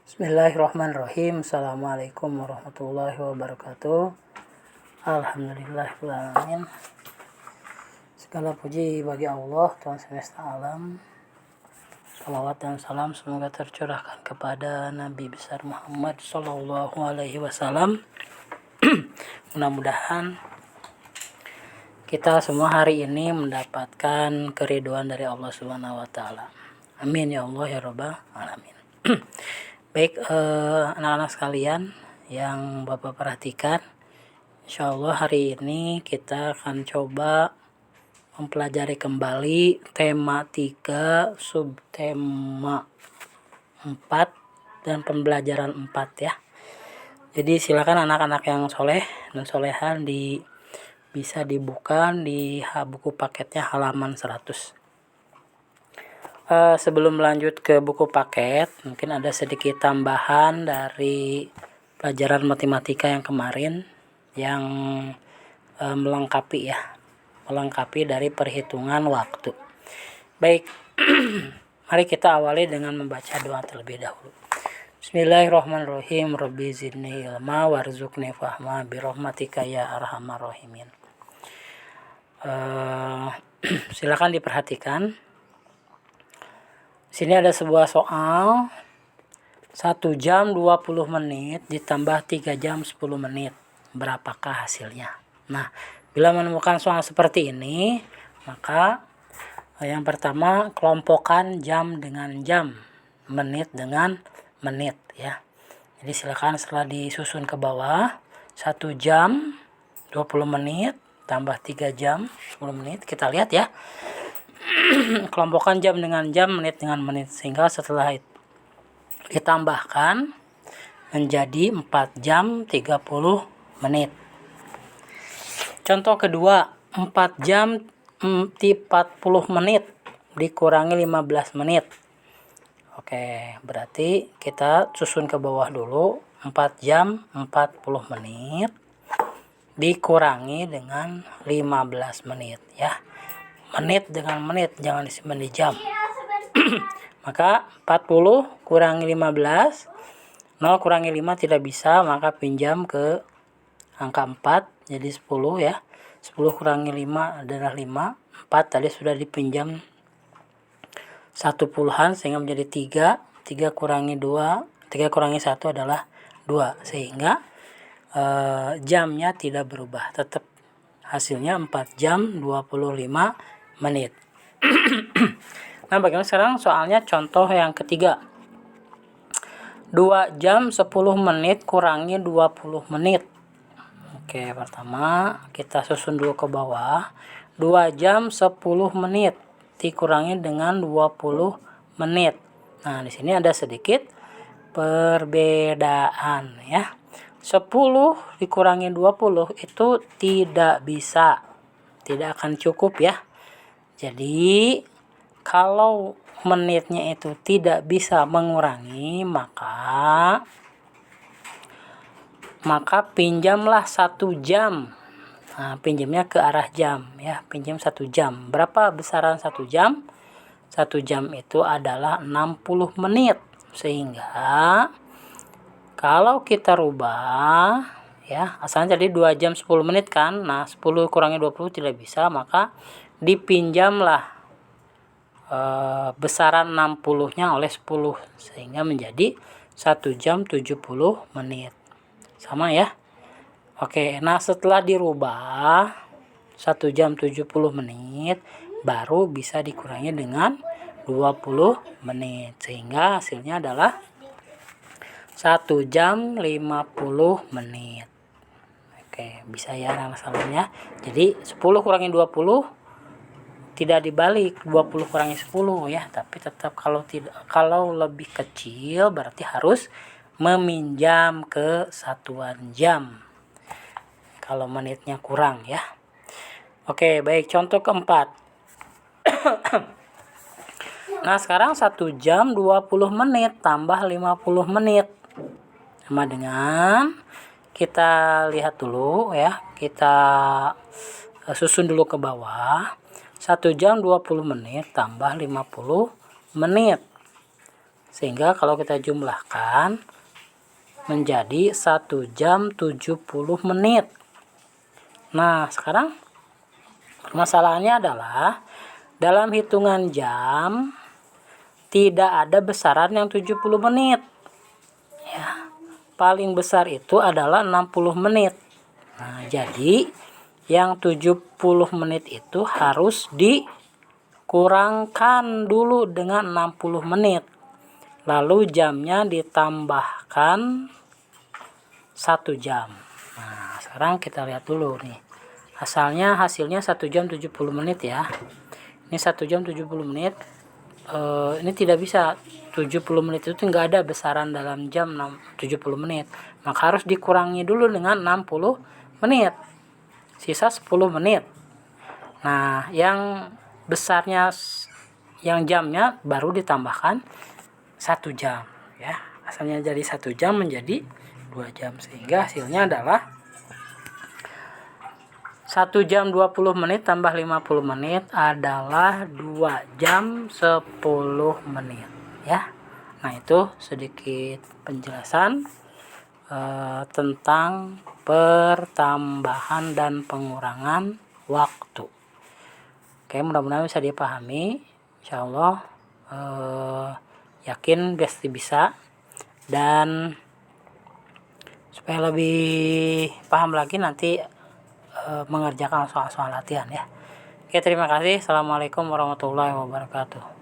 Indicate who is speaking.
Speaker 1: Bismillahirrahmanirrahim. Assalamualaikum warahmatullahi wabarakatuh. Alhamdulillahirrahmanirrahim. Segala puji bagi Allah, Tuhan semesta alam. Salawat dan salam semoga tercurahkan kepada Nabi besar Muhammad Sallallahu Alaihi Wasallam. Mudah-mudahan kita semua hari ini mendapatkan keridhaan dari Allah Subhanahu Wa Taala. Amin ya Allah ya Rabbal Alamin. Baik, anak-anak sekalian yang Bapak perhatikan, insya Allah hari ini kita akan coba mempelajari kembali tema 3, subtema 4, dan pembelajaran 4 ya. Jadi silakan anak-anak yang soleh dan solehan bisa dibuka di buku paketnya halaman 100. Sebelum lanjut ke buku paket, mungkin ada sedikit tambahan dari pelajaran matematika yang kemarin yang melengkapi dari perhitungan waktu. Baik, mari kita awali dengan membaca doa terlebih dahulu. Bismillahirrahmanirrahim. Rabbi zidni ilma warzuqni fahma birahmatika ya arhamar rahimin. Silakan diperhatikan. Sini ada sebuah soal 1 jam 20 menit ditambah 3 jam 10 menit. Berapakah hasilnya? Nah, bila menemukan soal seperti ini, maka yang pertama kelompokkan jam dengan jam, menit dengan menit ya. Jadi silakan setelah disusun ke bawah 1 jam 20 menit tambah 3 jam 10 menit. Kita lihat ya. Kelompokkan jam dengan jam, menit dengan menit, sehingga setelah itu ditambahkan menjadi 4 jam 30 menit. Contoh kedua, 4 jam 40 menit dikurangi 15 menit. Oke, berarti kita susun ke bawah dulu. 4 jam 40 menit dikurangi dengan 15 menit ya. Menit dengan menit, jangan disimpan di jam. Maka 40 kurangi 15, 0 kurangi 5 tidak bisa, maka pinjam ke angka 4, jadi 10 ya. 10 kurangi 5 adalah 5, 4 tadi sudah dipinjam 1 puluhan sehingga menjadi 3 kurangi 2, 3 kurangi 1 adalah 2, sehingga jamnya tidak berubah, tetap hasilnya 4 jam 25 menit. Nah, bagaimana sekarang soalnya contoh yang ketiga. 2 jam 10 menit kurangi 20 menit. Oke, pertama kita susun dulu ke bawah. 2 jam 10 menit dikurangi dengan 20 menit. Nah, di sini ada sedikit perbedaan ya. 10 dikurangi 20 itu tidak bisa, tidak akan cukup ya. Jadi kalau menitnya itu tidak bisa mengurangi, maka pinjamlah 1 jam. Nah, pinjamnya ke arah jam ya, pinjam 1 jam. Berapa besaran 1 jam? 1 jam itu adalah 60 menit. Sehingga kalau kita rubah ya, asalnya jadi 2 jam 10 menit kan. Nah, 10 kurangi 20 tidak bisa, maka dipinjamlah besaran 60-nya oleh 10 sehingga menjadi 1 jam 70 menit. Sama ya. Oke, nah setelah dirubah 1 jam 70 menit baru bisa dikurangi dengan 20 menit sehingga hasilnya adalah 1 jam 50 menit. Oke, bisa ya masalahnya. Jadi 10 kurangi 20 tidak dibalik 20 kurangi 10 ya, tapi tetap kalau lebih kecil berarti harus meminjam ke satuan jam. Kalau menitnya kurang ya. Oke, baik, contoh keempat. Nah, sekarang 1 jam 20 menit tambah 50 menit sama dengan, kita lihat dulu ya, kita susun dulu ke bawah. 1 jam 20 menit tambah 50 menit. Sehingga kalau kita jumlahkan menjadi 1 jam 70 menit. Nah, sekarang permasalahannya adalah dalam hitungan jam tidak ada besaran yang 70 menit. Ya, paling besar itu adalah 60 menit. Nah, jadi yang 70 menit itu harus dikurangkan dulu dengan 60 menit. Lalu jamnya ditambahkan 1 jam. Nah, sekarang kita lihat dulu nih. Hasilnya 1 jam 70 menit ya. Ini 1 jam 70 menit. Ini tidak bisa 70 menit itu enggak ada besaran dalam jam 70 menit. Maka harus dikurangi dulu dengan 60 menit. Sisa 10 menit. Nah, yang besarnya yang jamnya baru ditambahkan 1 jam ya. Asalnya jadi 1 jam menjadi 2 jam sehingga hasilnya adalah 1 jam 20 menit tambah 50 menit adalah 2 jam 10 menit ya. Nah, itu sedikit penjelasan tentang pertambahan dan pengurangan waktu. Oke, mudah-mudahan bisa dipahami. Insyaallah yakin pasti bisa. Dan supaya lebih paham lagi nanti mengerjakan soal-soal latihan ya. Oke, terima kasih. Assalamualaikum warahmatullahi wabarakatuh.